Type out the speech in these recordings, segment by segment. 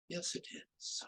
Yes, it is.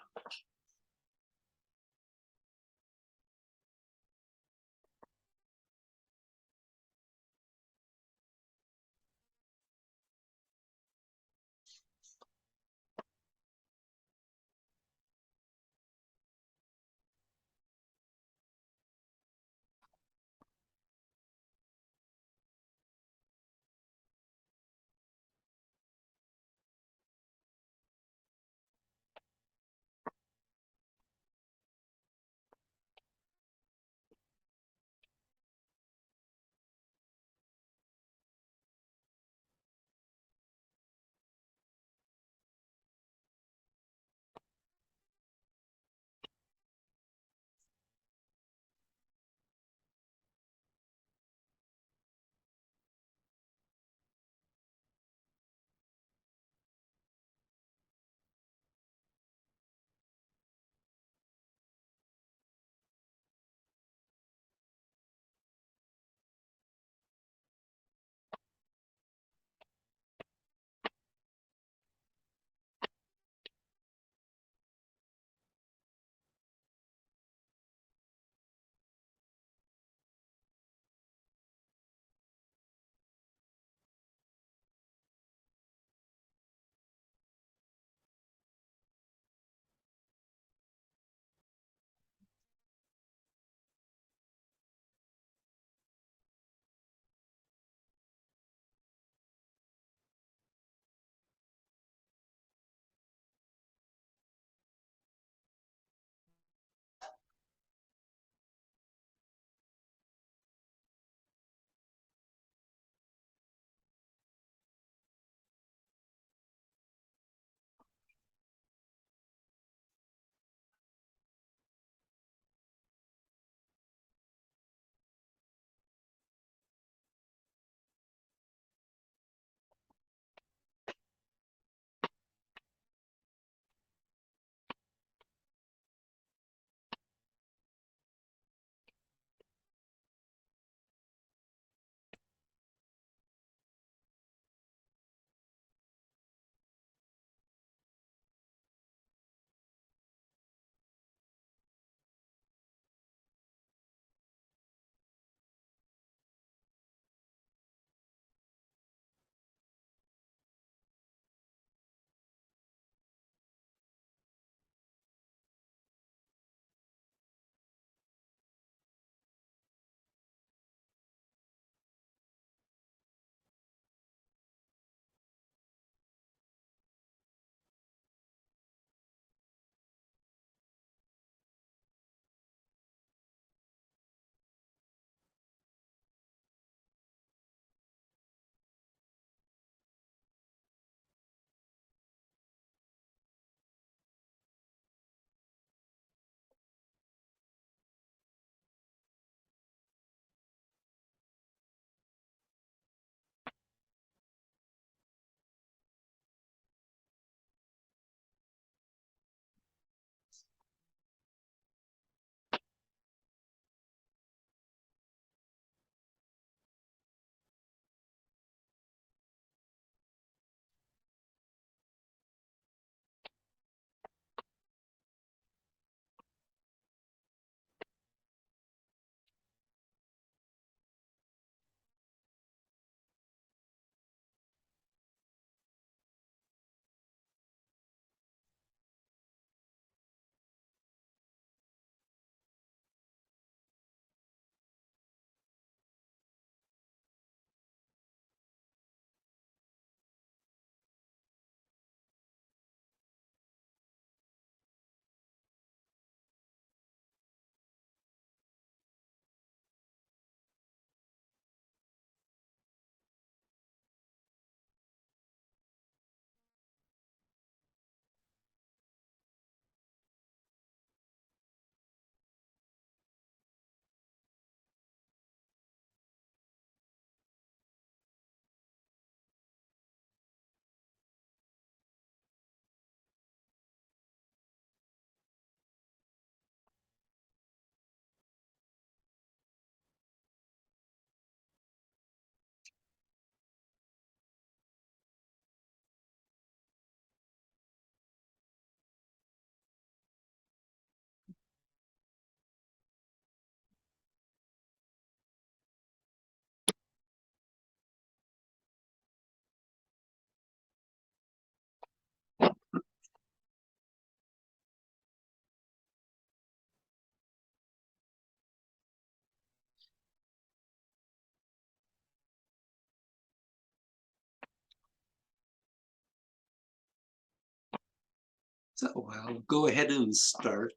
So I'll go ahead and start.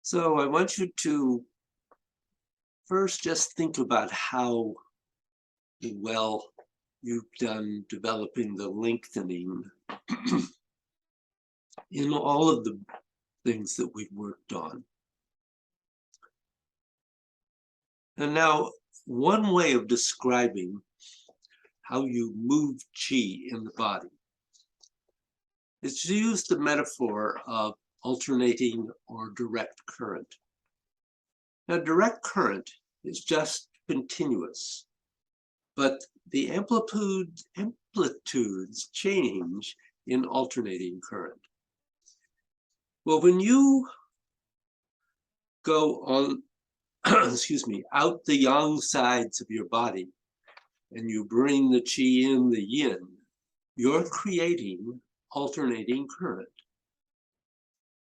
So I want you to first just think about how well you've done developing the lengthening in all of the things that we've worked on. And now, one way of describing how you move qi in the body is to use the metaphor of alternating or direct current. Now, direct current is just continuous, but the amplitudes change in alternating current. Well, when you go on, excuse me, out the yang sides of your body and you bring the qi in the yin, you're creating alternating current.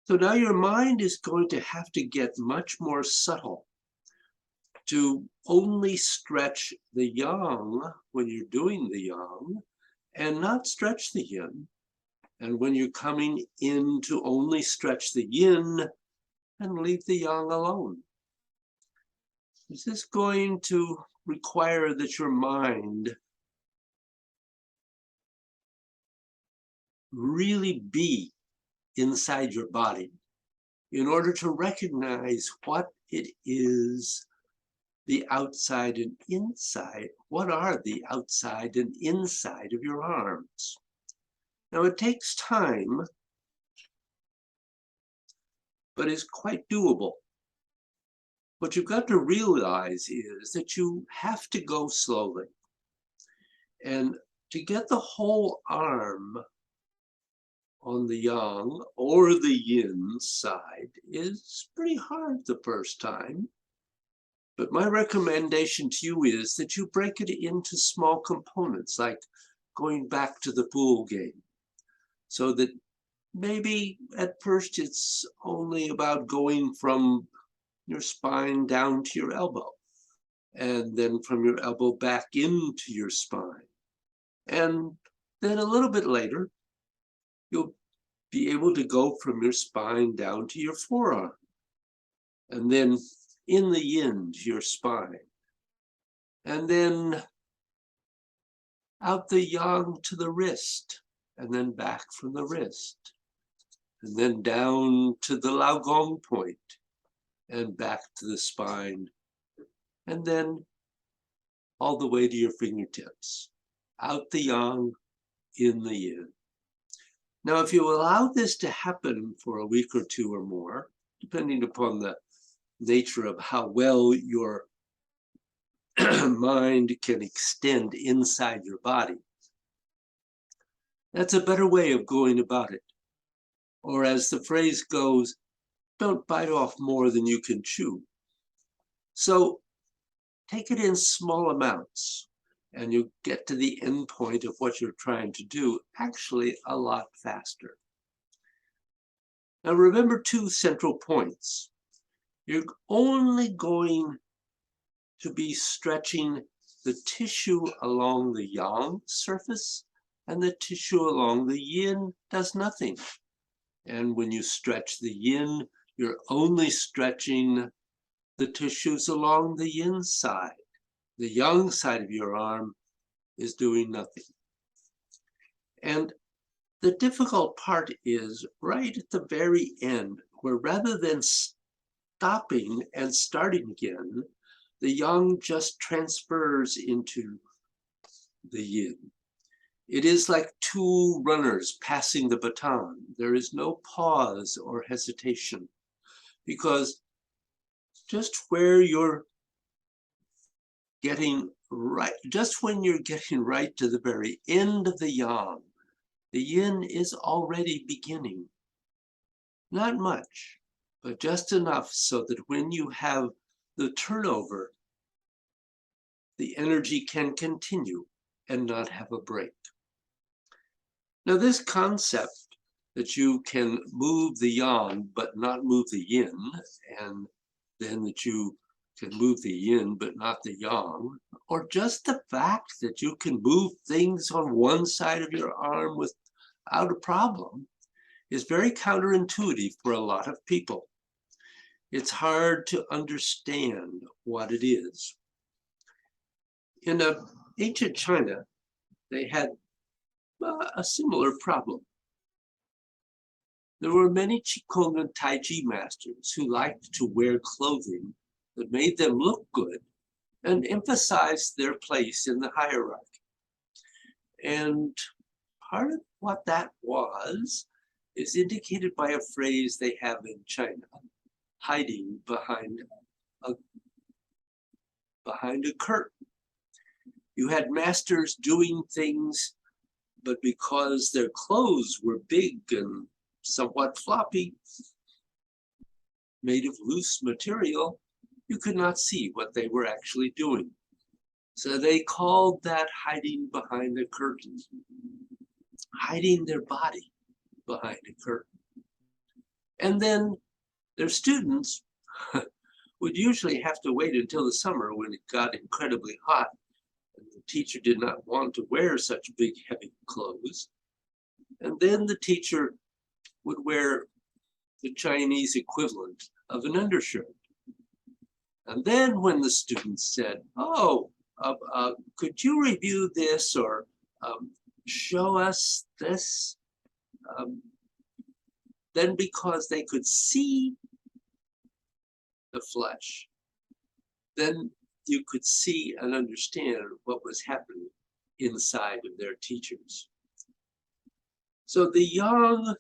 So now your mind is going to have to get much more subtle to only stretch the yang when you're doing the yang and not stretch the yin. And when you're coming in to only stretch the yin and leave the yang alone. This is going to require that your mind really be inside your body in order to recognize what it is, the outside and inside. What are the outside and inside of your arms? Now it takes time, but it's quite doable. What you've got to realize is that you have to go slowly. And to get the whole arm on the yang or the yin side is pretty hard the first time. But my recommendation to you is that you break it into small components, like going back to the pool game, so that maybe at first it's only about going from your spine down to your elbow, and then from your elbow back into your spine. And then a little bit later, you'll be able to go from your spine down to your forearm, and then in the yin to your spine, and then out the yang to the wrist, and then back from the wrist, and then down to the Laogong point, and back to the spine, and then all the way to your fingertips, out the yang, in the yin. Now, if you allow this to happen for a week or two or more, depending upon the nature of how well your mind can extend inside your body, that's a better way of going about it. Or as the phrase goes, don't bite off more than you can chew. So take it in small amounts, and you'll get to the end point of what you're trying to do actually a lot faster. Now remember two central points. You're only going to be stretching the tissue along the yang surface, and the tissue along the yin does nothing. And when you stretch the yin, you're only stretching the tissues along the yin side. The yang side of your arm is doing nothing. And the difficult part is right at the very end, where rather than stopping and starting again, the yang just transfers into the yin. It is like two runners passing the baton. There is no pause or hesitation, because just where you're getting right, just when you're getting right to the very end of the yang, the yin is already beginning. Not much, but just enough so that when you have the turnover, the energy can continue and not have a break. Now, this concept that you can move the yang but not move the yin, and then that you can move the yin but not the yang, or just the fact that you can move things on one side of your arm without a problem, is very counterintuitive for a lot of people. It's hard to understand what it is. In ancient China, they had a similar problem. There were many Qigong and Tai Chi masters who liked to wear clothing that made them look good and emphasized their place in the hierarchy. And part of what that was is indicated by a phrase they have in China, hiding behind a curtain. You had masters doing things, but because their clothes were big and somewhat floppy, made of loose material, you could not see what they were actually doing. So they called that hiding behind a curtain, hiding their body behind a curtain. And then their students would usually have to wait until the summer when it got incredibly hot and the teacher did not want to wear such big, heavy clothes. And then the teacher would wear the Chinese equivalent of an undershirt. And then when the students said, oh, could you review this or show us this? Then because they could see the flesh, then you could see and understand what was happening inside of their teachers. So the yang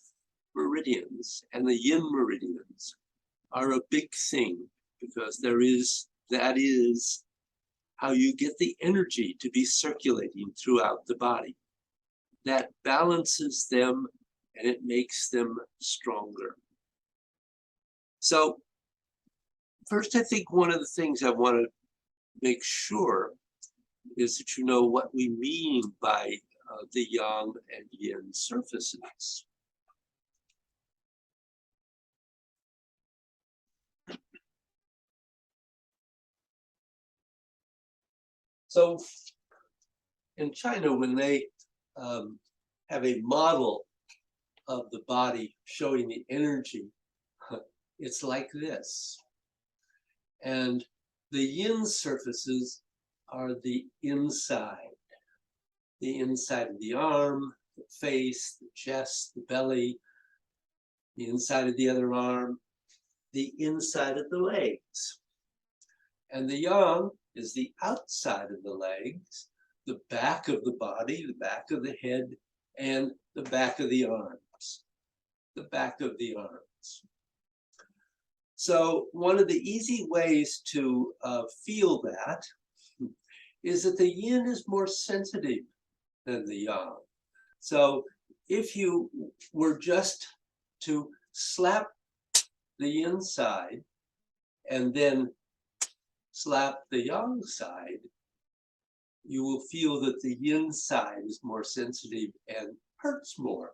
meridians and the yin meridians are a big thing because that is how you get the energy to be circulating throughout the body. That balances them and it makes them stronger. So first, I think one of the things I want to make sure is that you know what we mean by the yang and yin surfaces. So in China, when they have a model of the body showing the energy, it's like this. And the yin surfaces are the inside of the arm, the face, the chest, the belly, the inside of the other arm, the inside of the legs. And the yang is the outside of the legs, the back of the body, the back of the head, and the back of the arms. The back of the arms. So one of the easy ways to feel that is that the yin is more sensitive than the yang. So if you were just to slap the yin side and then slap the yang side, you will feel that the yin side is more sensitive and hurts more.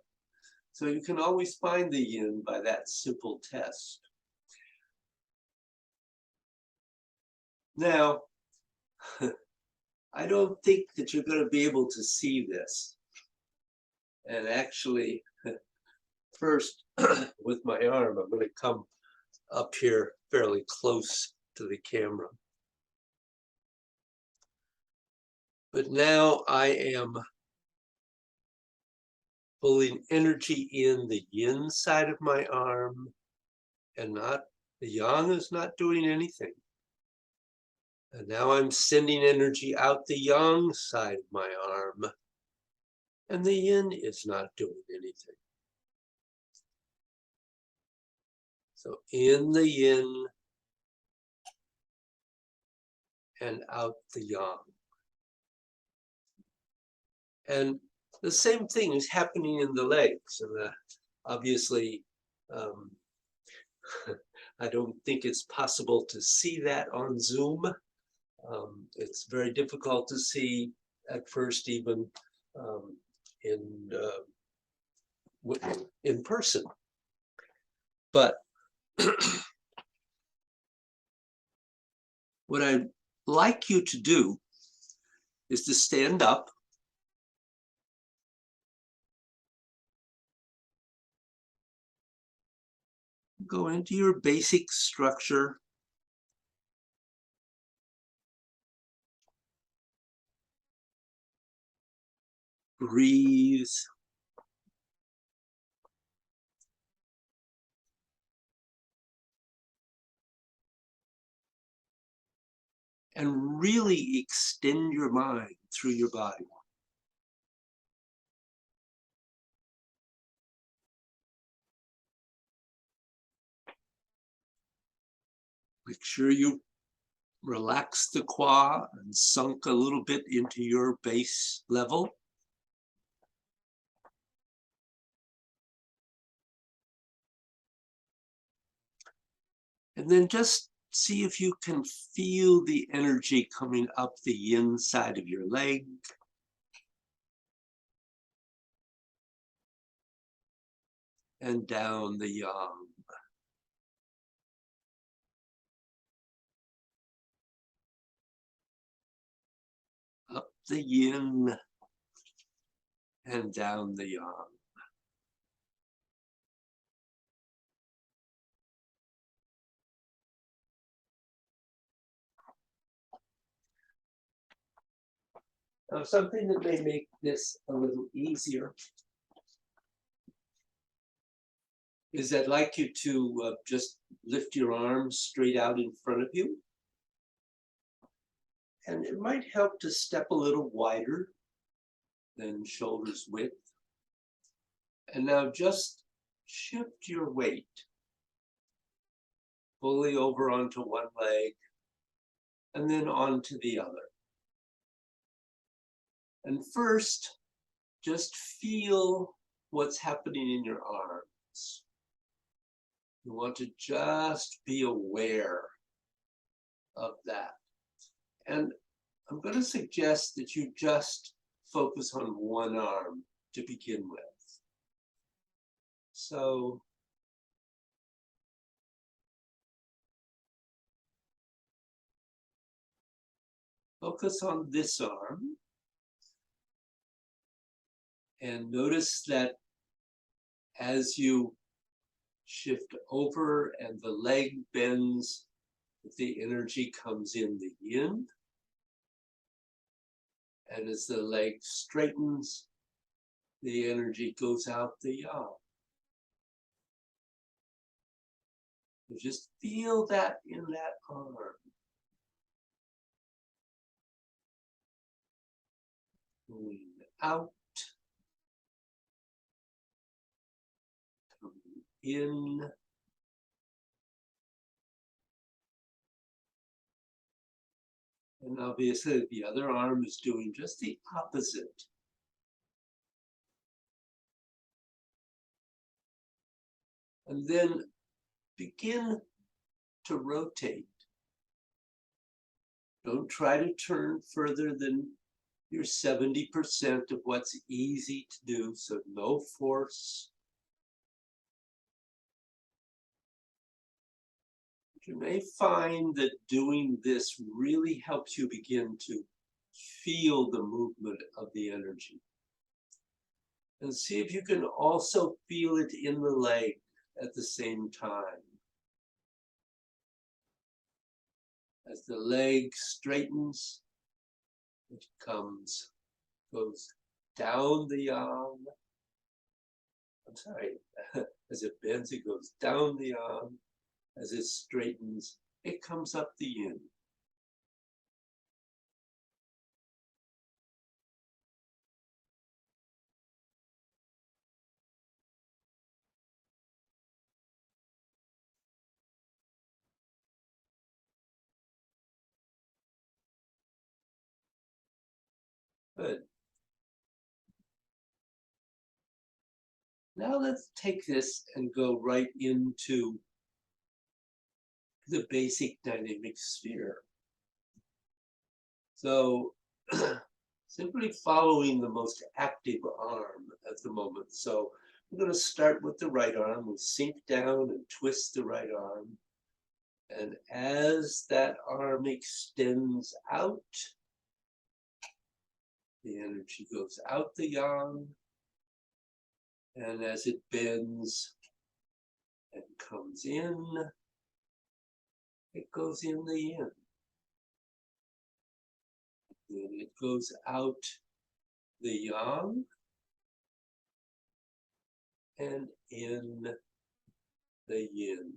So you can always find the yin by that simple test. Now, I don't think that you're going to be able to see this. And actually, first, with my arm, I'm going to come up here fairly close to the camera. But now I am pulling energy in the yin side of my arm, and not the yang is not doing anything. And now I'm sending energy out the yang side of my arm, and the yin is not doing anything. So in the yin and out the yang. And the same thing is happening in the legs. And obviously, I don't think it's possible to see that on Zoom. It's very difficult to see at first, even um, in in person. But what I'd like you to do is to stand up. Go into your basic structure. Breathe. And really extend your mind through your body. Make sure you relax the qua and sunk a little bit into your base level. And then just see if you can feel the energy coming up the inside of your leg. And down the yang. Up the yin and down the yang. Now, something that may make this a little easier is I'd like you to just lift your arms straight out in front of you. And it might help to step a little wider than shoulders width. And now just shift your weight fully over onto one leg and then onto the other. And first, just feel what's happening in your arms. You want to just be aware of that. And I'm going to suggest that you just focus on one arm to begin with. So focus on this arm and notice that as you shift over and the leg bends, the energy comes in the yin. And as the leg straightens, the energy goes out the yang. You just feel that in that arm. Going out, coming in. And obviously the other arm is doing just the opposite. And then begin to rotate. Don't try to turn further than your 70% of what's easy to do, so no force. You may find that doing this really helps you begin to feel the movement of the energy. And see if you can also feel it in the leg at the same time. As the leg straightens, it goes down the yang. I'm sorry, as it bends, it goes down the yang. As it straightens, it comes up the yin. Good. Now let's take this and go right into the basic dynamic sphere. So simply following the most active arm at the moment. So I'm going to start with the right arm. We'll sink down and twist the right arm. And as that arm extends out, the energy goes out the yang. And as it bends and comes in, it goes in the yin. Then it goes out the yang and in the yin.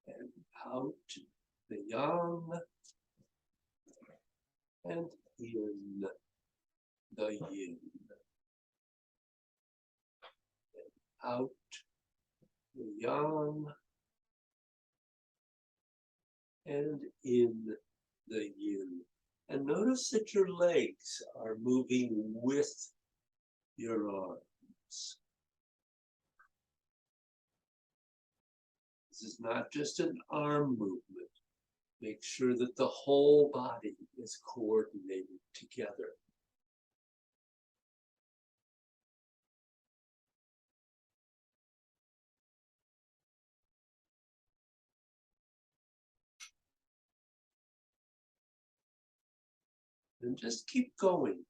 And out the yang and in the yin. And out the yang and in the yin. And notice that your legs are moving with your arms. This is not just an arm movement. Make sure that the whole body is coordinated together. And just keep going.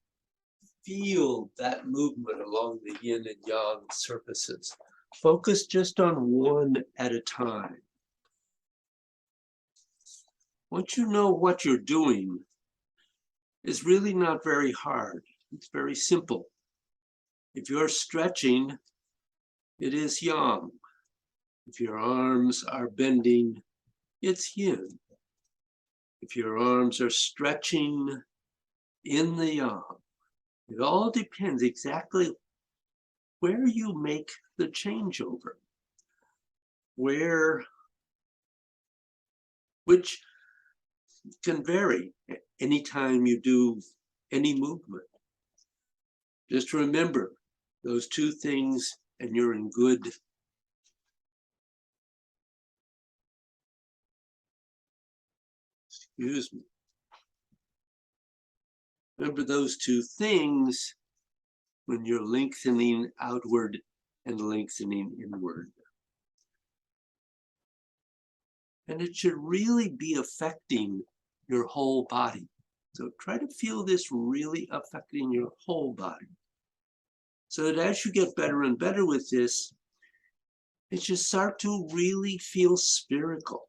Feel that movement along the yin and yang surfaces. Focus just on one at a time. Once you know what you're doing, it's really not very hard. It's very simple. If you're stretching, it is yang. If your arms are bending, it's yin. If your arms are stretching, in the yang. It all depends exactly where you make the changeover, which can vary anytime you do any movement. Just remember those two things and you're in good. Excuse me. Remember those two things when you're lengthening outward and lengthening inward. And it should really be affecting your whole body. So try to feel this really affecting your whole body. So that as you get better and better with this, it should start to really feel spherical.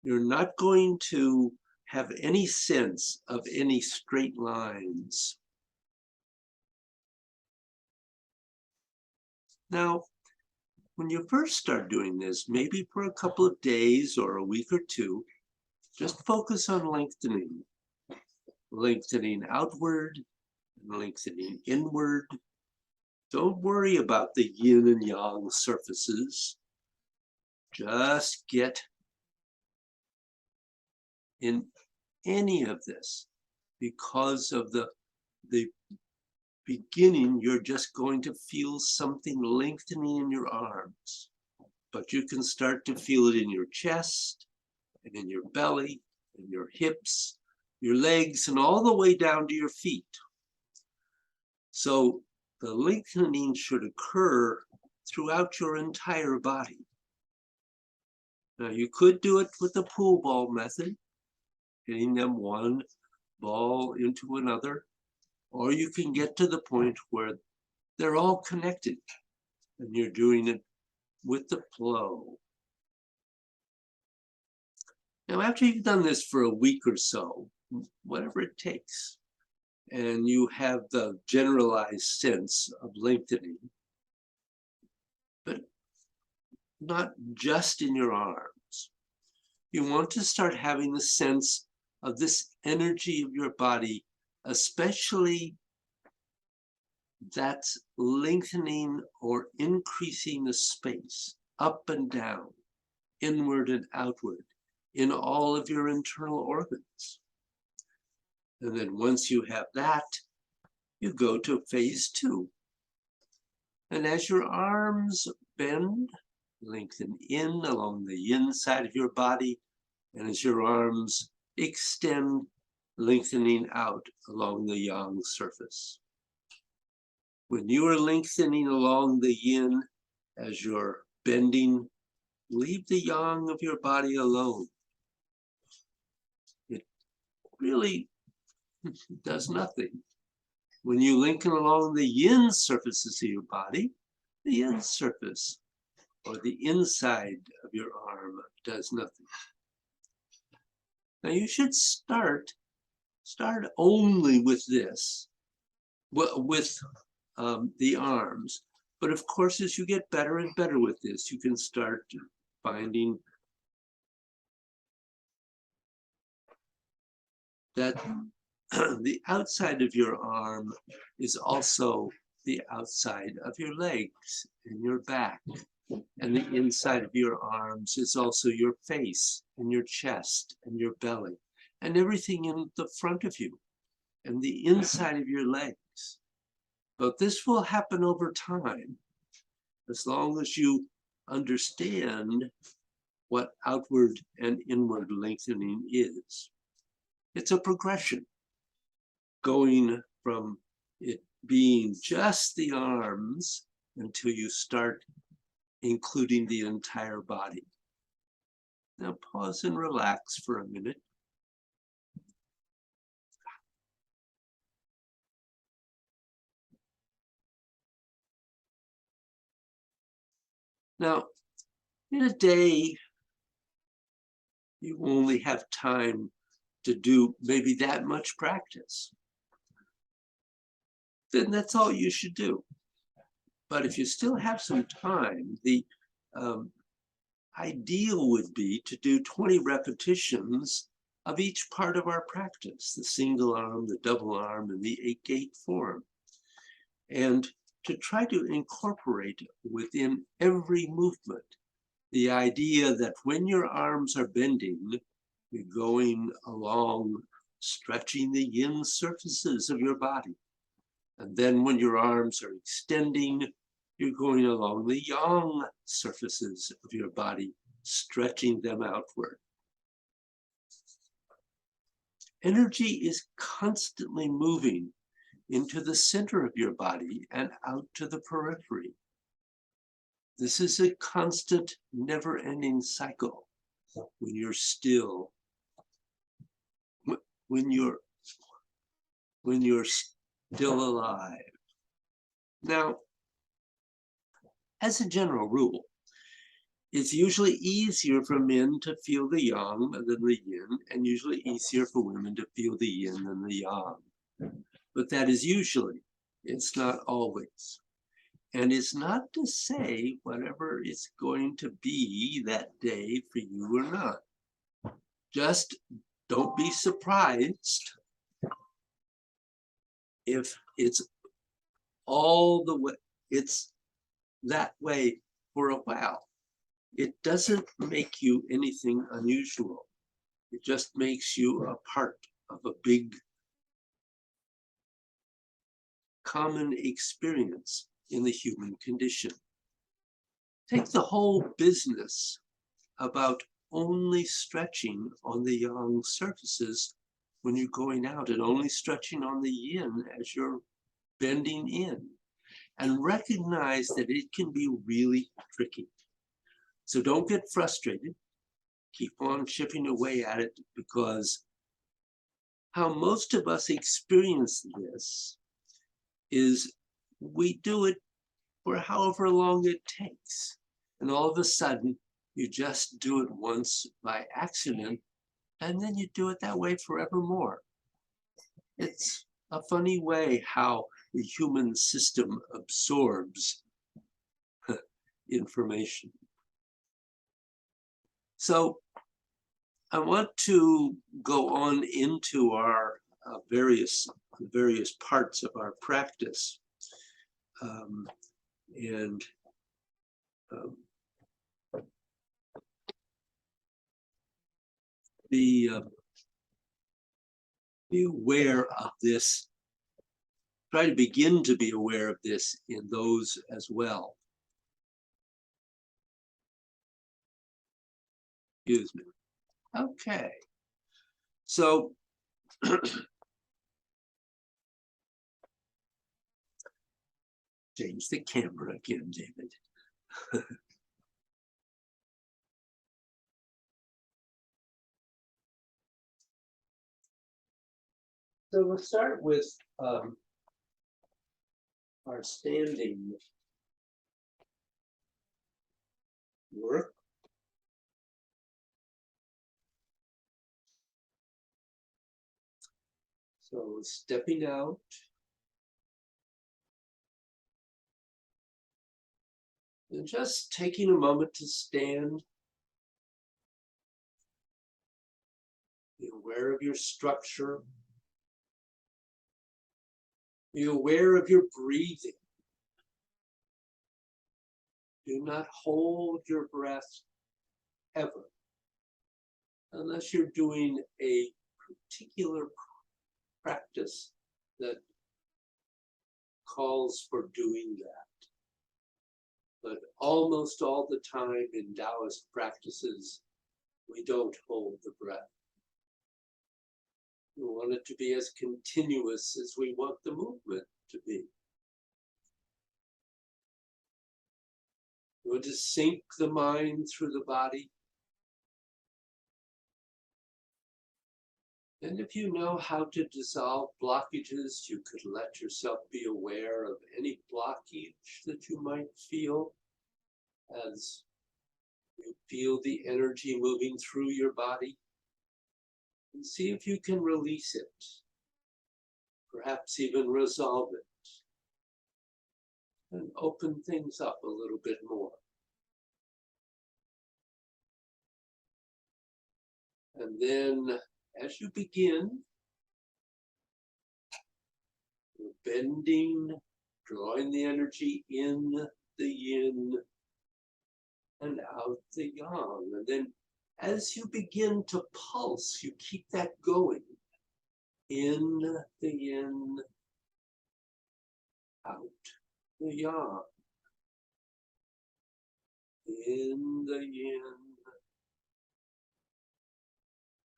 You're not going to have any sense of any straight lines. Now, when you first start doing this, maybe for a couple of days or a week or two, just focus on lengthening. Lengthening outward, and lengthening inward. Don't worry about the yin and yang surfaces. Just get in any of this. Because of the beginning, you're just going to feel something lengthening in your arms. But you can start to feel it in your chest, and in your belly, and your hips, your legs, and all the way down to your feet. So the lengthening should occur throughout your entire body. Now you could do it with the pool ball method, getting them one ball into another, or you can get to the point where they're all connected and you're doing it with the flow. Now, after you've done this for a week or so, whatever it takes, and you have the generalized sense of lengthening, but not just in your arms, you want to start having the sense of this energy of your body, especially that's lengthening or increasing the space up and down, inward and outward, in all of your internal organs. And then once you have that, you go to phase 2. And as your arms bend lengthen in along the inside of your body, and as your arms extend, lengthening out along the yang surface. When you are lengthening along the yin as you're bending, leave the yang of your body alone. It really does nothing. When you lengthen along the yin surfaces of your body, the yin surface or the inside of your arm does nothing. Now you should start only with this, with the arms. But of course, as you get better and better with this, you can start finding that the outside of your arm is also the outside of your legs and your back. And the inside of your arms is also your face and your chest and your belly and everything in the front of you and the inside of your legs. But this will happen over time as long as you understand what outward and inward lengthening is. It's a progression, going from it being just the arms until you start including the entire body. Now pause and relax for a minute. Now, in a day, you only have time to do maybe that much practice. Then that's all you should do. But if you still have some time, the ideal would be to do 20 repetitions of each part of our practice, the single arm, the double arm, and the 8-gate form. And to try to incorporate within every movement the idea that when your arms are bending, you're going along, stretching the yin surfaces of your body. And then when your arms are extending, you're going along the yang surfaces of your body, stretching them outward. Energy is constantly moving into the center of your body and out to the periphery. This is a constant, never-ending cycle. When you're still, when you're still alive. Now, as a general rule, it's usually easier for men to feel the yang than the yin, and usually easier for women to feel the yin than the yang. But that is usually, it's not always. And it's not to say whatever it's going to be that day for you or not. Just don't be surprised if it's all the way, it's that way for a while. It doesn't make you anything unusual. It just makes you a part of a big common experience in the human condition. Take the whole business about only stretching on the yang surfaces when you're going out and only stretching on the yin as you're bending in, and recognize that it can be really tricky. So don't get frustrated. Keep on chipping away at it, because how most of us experience this is we do it for however long it takes. And all of a sudden, you just do it once by accident, and then you do it that way forevermore. It's a funny way how the human system absorbs information. So I want to go on into our various parts of our practice. Be aware of this. Try to begin to be aware of this in those as well. Excuse me. Okay. So change the camera again, David. So we'll start with our standing work. So stepping out. And just taking a moment to stand. Be aware of your structure. Be aware of your breathing. Do not hold your breath ever, unless you're doing a particular practice that calls for doing that. But almost all the time in Taoist practices, we don't hold the breath. We want it to be as continuous as we want the movement to be. We want to sink the mind through the body. And if you know how to dissolve blockages, you could let yourself be aware of any blockage that you might feel as you feel the energy moving through your body. And see if you can release it, perhaps even resolve it, and open things up a little bit more. And then as you begin, you're bending, drawing the energy in the yin and out the yang. And then as you begin to pulse, you keep that going. In the yin, out the yang. In the yin,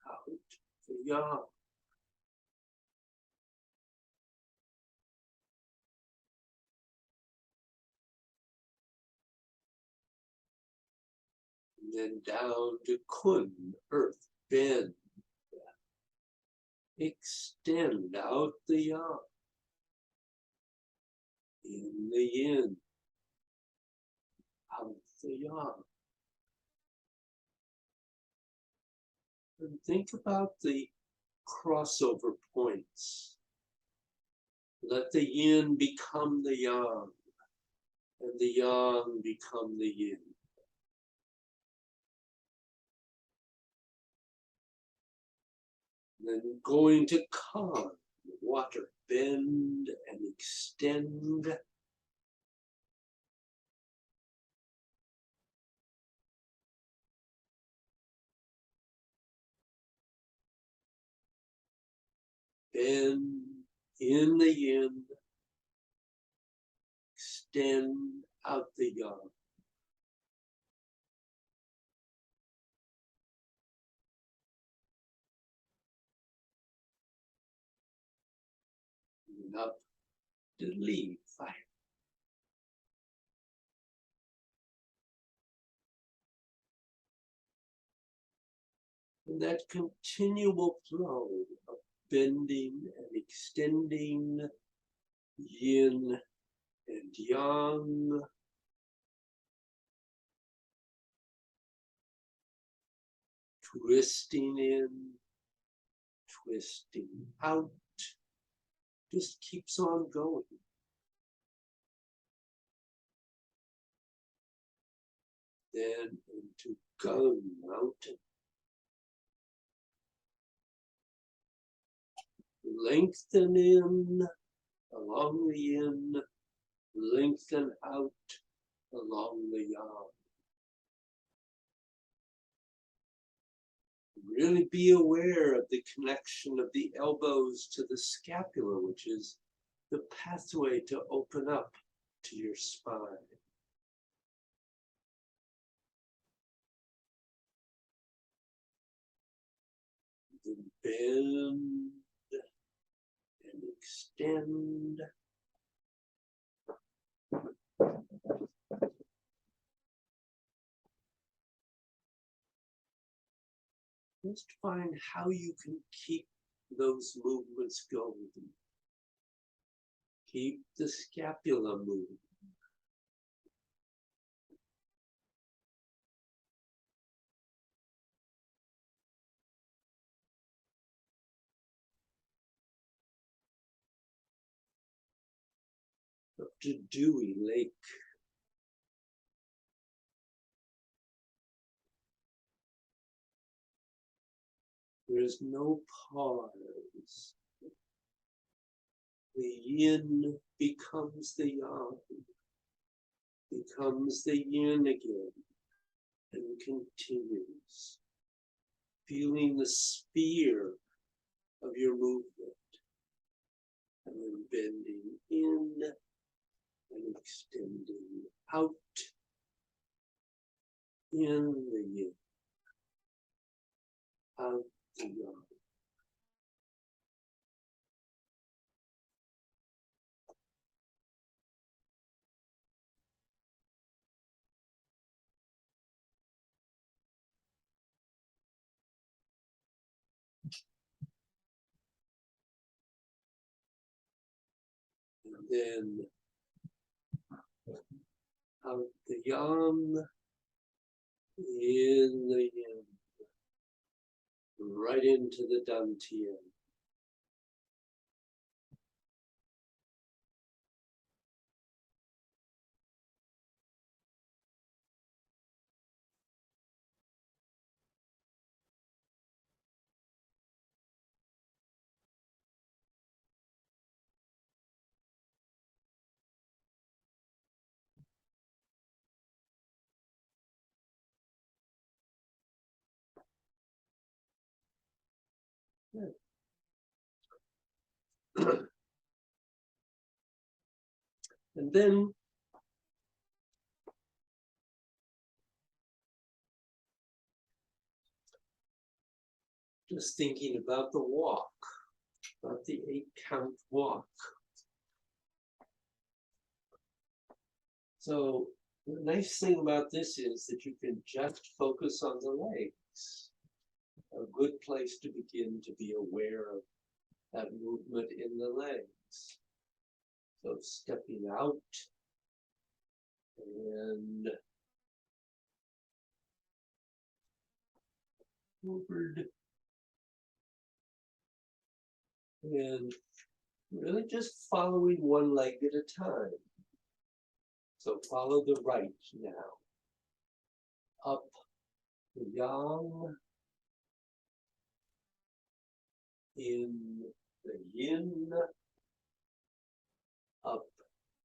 out the yang. And then down to kun, earth, bend. Extend out the yang. In the yin, out the yang. And think about the crossover points. Let the yin become the yang, and the yang become the yin. Then going to kan, water, bend and extend. Bend in the yin, extend out the yang. And up to leave fire. And that continual flow of bending and extending, yin and yang, twisting in, twisting out, just keeps on going. Then into Gun Mountain. Lengthen in along the yin, lengthen out along the yang. Really be aware of the connection of the elbows to the scapula, which is the pathway to open up to your spine. bend and extend. Just find how you can keep those movements going. Keep the scapula moving. Up to Dewey Lake. There's no pause. The yin becomes the yang, becomes the yin again, and continues. Feeling the sphere of your movement, and then bending in and extending out in the yin, out the yang. And then out the yang, in the yin, right into the dantian. And then just thinking about the walk, about the 8-count walk. So the nice thing about this is that you can just focus on the legs. A good place to begin to be aware of that movement in the legs. So stepping out and forward. And really just following one leg at a time. So follow the right now. Up the yang, in the yin, up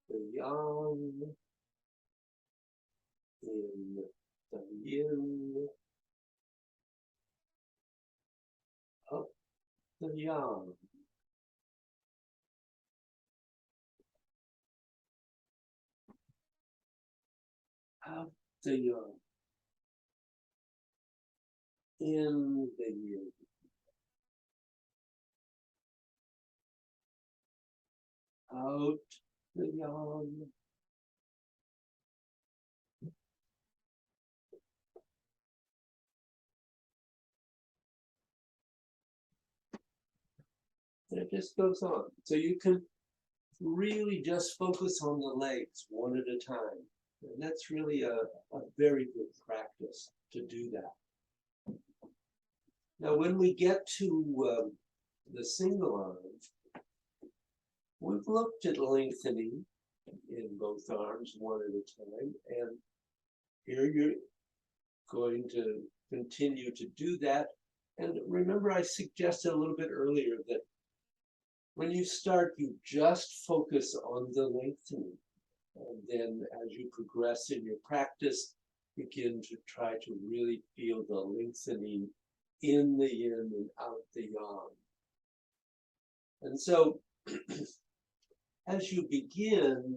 the yang, in the yin, up the yang. Out the yang, in the yin, out the yang, and it just goes on. So you can really just focus on the legs one at a time. And that's really a very good practice to do that. Now, when we get to the single arms, we've looked at lengthening in both arms one at a time, and here you're going to continue to do that. And remember, I suggested a little bit earlier that when you start, you just focus on the lengthening. And then as you progress in your practice, begin to try to really feel the lengthening in the yin and out the yang. And so as you begin,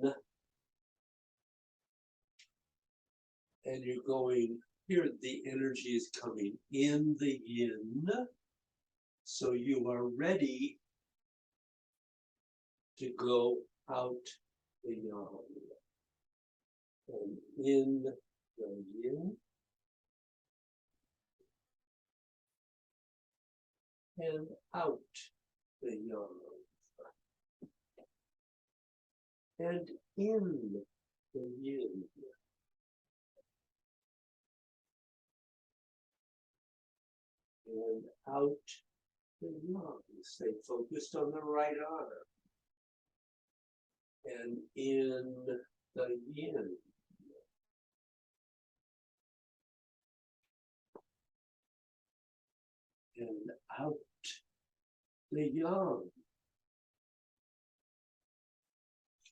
and you're going, here the energy is coming in the yin, So you are ready to go out the yang and in the yin and out the yang and in the yin and out the yang. Stay focused on the right arm and in the yin and out the yang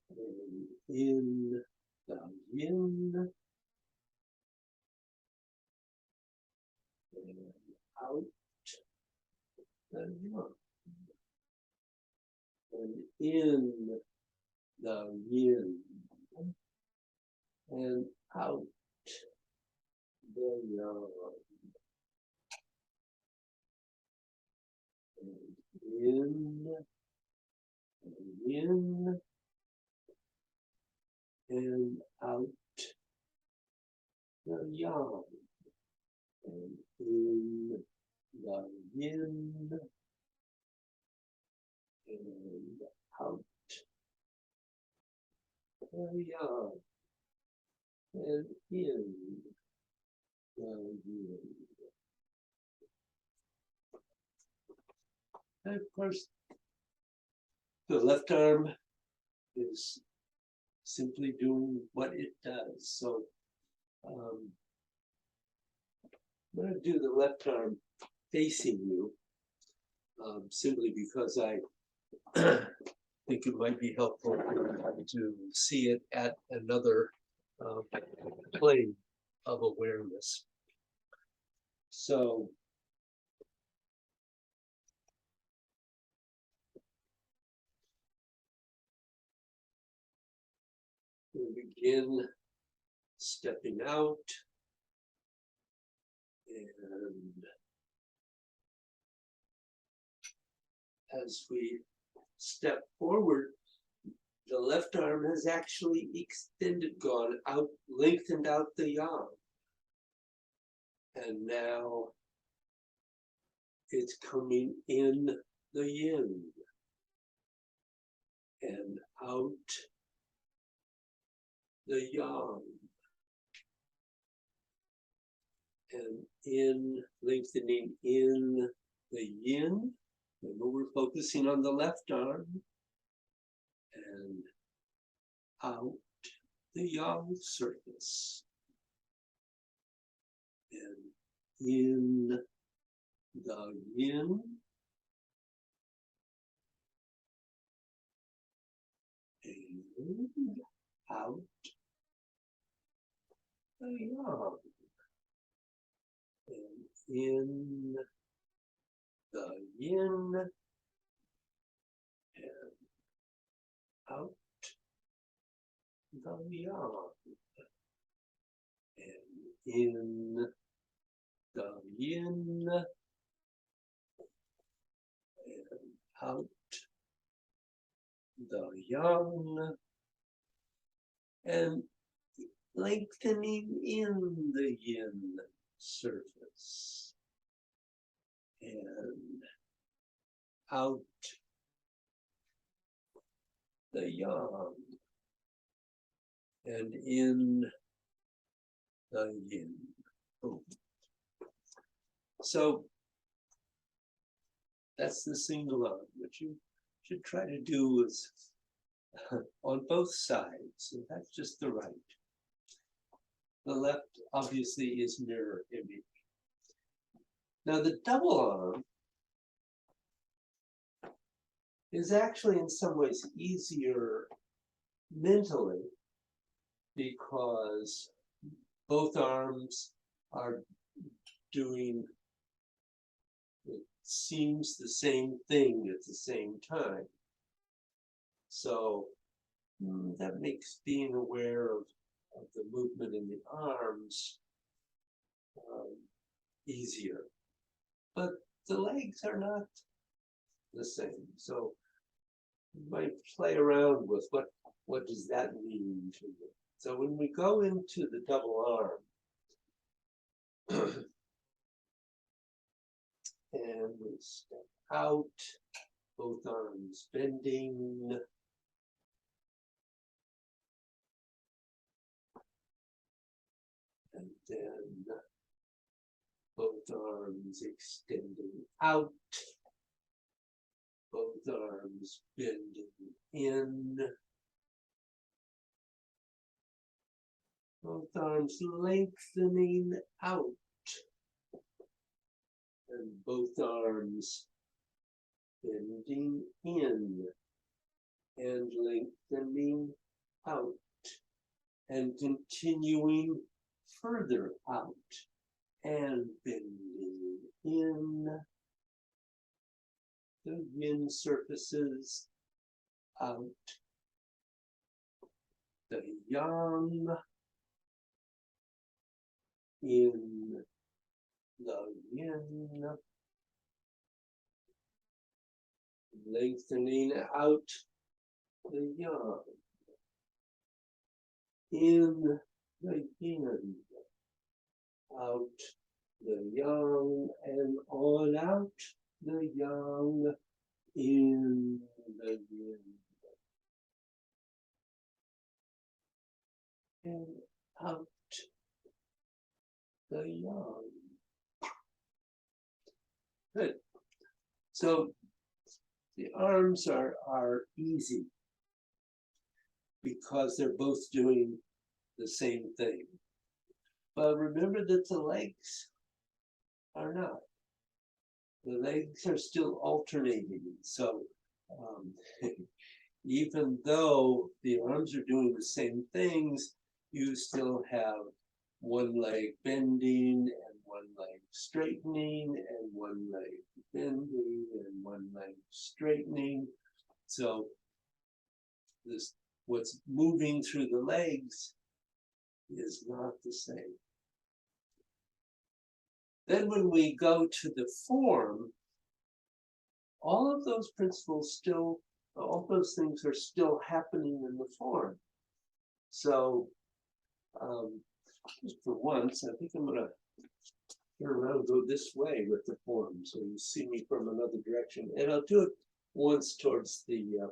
and in the yin and out the yang and in the yin and out the yang and in the yin and out the yang and in the yin and out the yang and in the yin. And of course, the left arm is simply doing what it does. So I'm going to do the left arm facing you, simply because I think it might be helpful to see it at another plane of awareness. So we begin stepping out, and as we step forward, the left arm has actually extended, gone out, lengthened out the yang. And now it's coming in the yin and out the yang and in, lengthening in the yin. Remember, we're focusing on the left arm and out the yang surface and in the yin and out the yang and in the yin and out the yang and in the yin and out the yang and lengthening in the yin surface and out the yang and in the yin. Boom. So that's the single arm. What you should try to do is on both sides. And that's just the right. The left obviously is mirror image. Now the double arm is actually in some ways easier mentally because both arms are doing, it seems, the same thing at the same time. So that makes being aware of the movement in the arms easier. But the legs are not the same. So you might play around with what does that mean to you. So when we go into the double arm, and we step out, both arms bending. And then both arms extending out, both arms bending in, both arms lengthening out, and both arms bending in and lengthening out, and continuing further out and bending in. The yin surfaces out, the yang in, the yin, lengthening out the yang, in the yin, out the yang, and on out the yang, in the yin, and out the yang. Good. So the arms are easy because they're both doing the same thing. But remember that the legs are not. The legs are still alternating. So even though the arms are doing the same things, you still have one leg bending and one leg straightening and one leg bending and one leg straightening. So this, what's moving through the legs is not the same. Then when we go to the form, all of those principles still, all those things are still happening in the form. So just for once, I think I'm going to turn around and go this way with the form so you see me from another direction. And I'll do it once towards the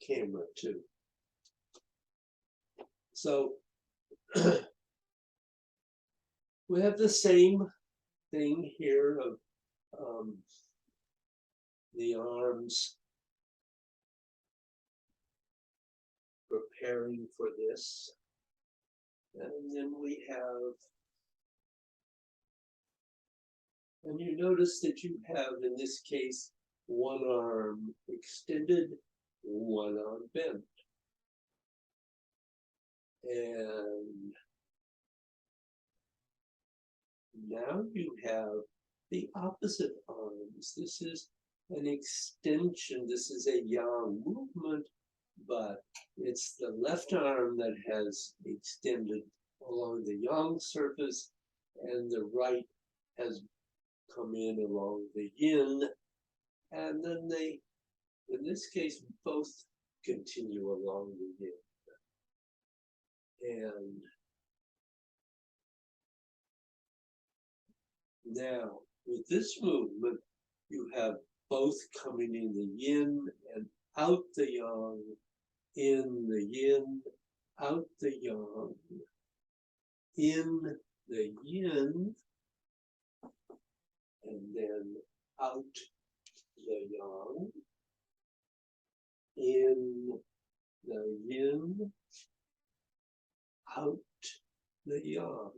camera too. So we have the same thing here of the arms preparing for this. And then we have, and you notice that you have, in this case, one arm extended, one arm bent. And now you have the opposite arms. This is an extension. This is a yang movement, but it's the left arm that has extended along the yang surface, and the right has come in along the yin. And then they, in this case, both continue along the yin. And now, with this movement, you have both coming in the yin and out the yang, in the yin, out the yang, in the yin, and then out the yang, in the yin, out the yang.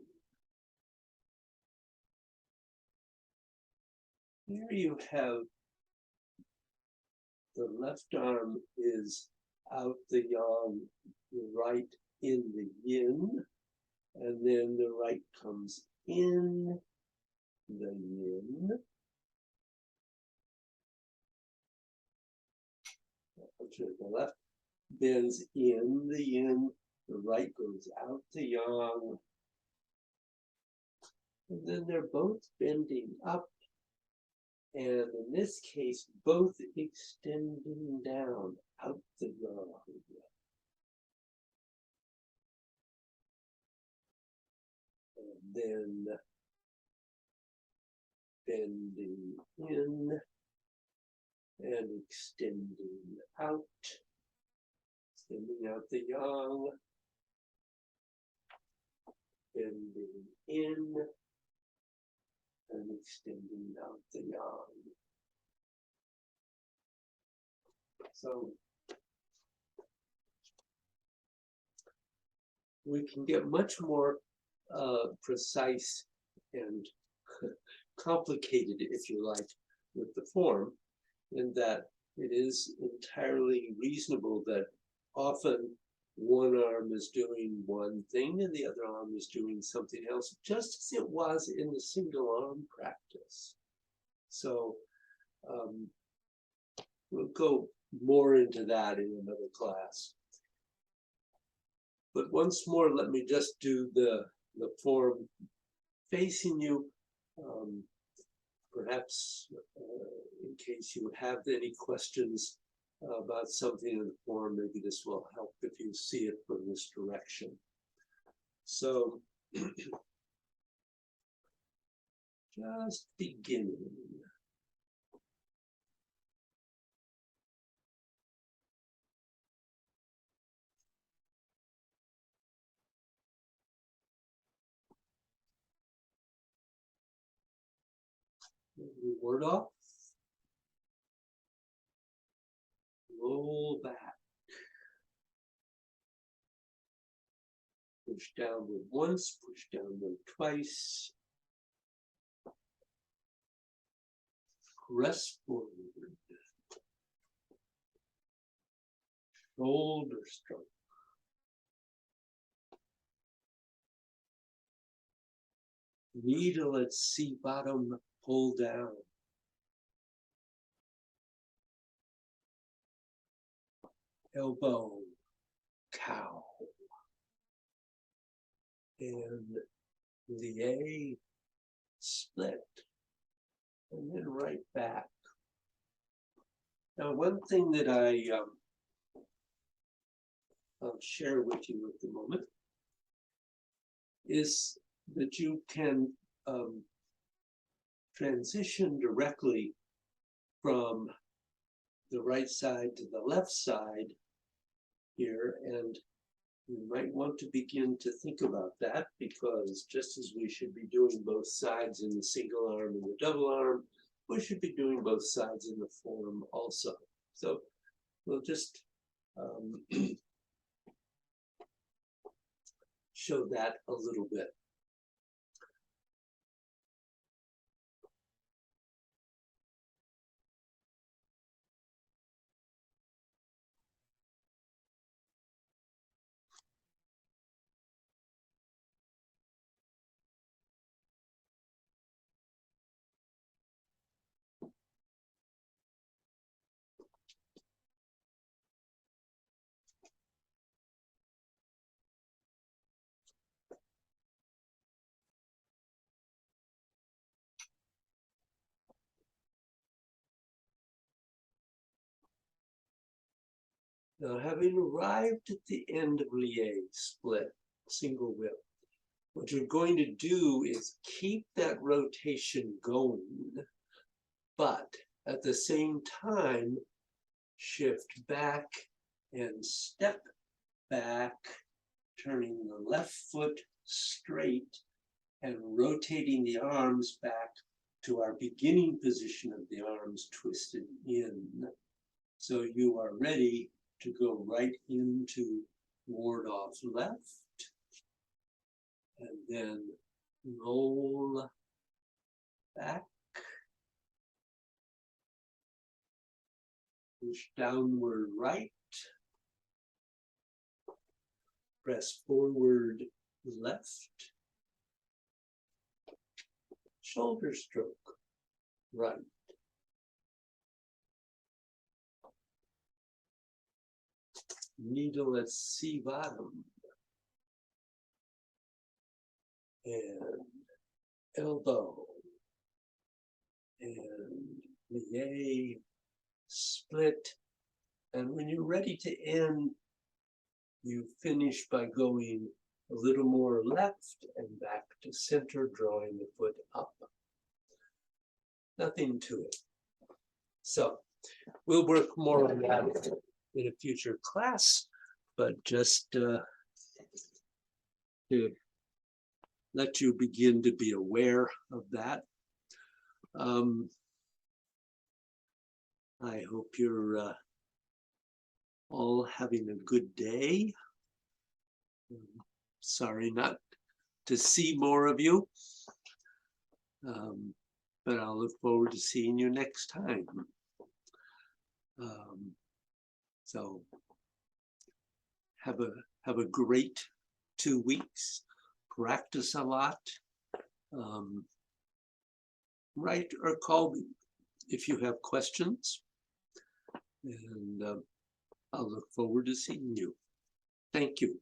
Here you have the left arm is out the yang, the right in the yin, and then the right comes in the yin. The left bends in the yin, the right goes out the yang. And then they're both bending up And in this case, both extending down out the yawn. And then bending in and extending out the yang, bending in and extending out the yang. So we can get much more precise and complicated, if you like, with the form, in that it is entirely reasonable that often one arm is doing one thing and the other arm is doing something else, just as it was in the single arm practice. So we'll go more into that in another class. But once more, let me just do the form facing you, perhaps in case you have any questions about something in the form, maybe this will help if you see it from this direction. So just beginning. Ward off. Roll back. Push downward once, push downward twice. Press forward. Shoulder stroke. Needle at C bottom, pull down. Elbow, cow. And lié, split. And then right back. Now, one thing that I'll share with you at the moment is that you can transition directly from the right side to the left side here, and you might want to begin to think about that, because just as we should be doing both sides in the single arm and the double arm, we should be doing both sides in the form also. So we'll just show that a little bit. Now, having arrived at the end of lié, split, single whip, what you're going to do is keep that rotation going, but at the same time, shift back and step back, turning the left foot straight and rotating the arms back to our beginning position of the arms twisted in. So you are ready to go right into ward off left, and then roll back, push downward right, press forward left, shoulder stroke right. Needle at C bottom, and elbow, and plie, split, and when you're ready to end, you finish by going a little more left and back to center, drawing the foot up. Nothing to it. So we'll work more on that in a future class, but just to let you begin to be aware of that. I hope you're all having a good day. Sorry not to see more of you, but I'll look forward to seeing you next time. So have a great 2 weeks. Practice a lot. Write or call me if you have questions. And I'll look forward to seeing you. Thank you.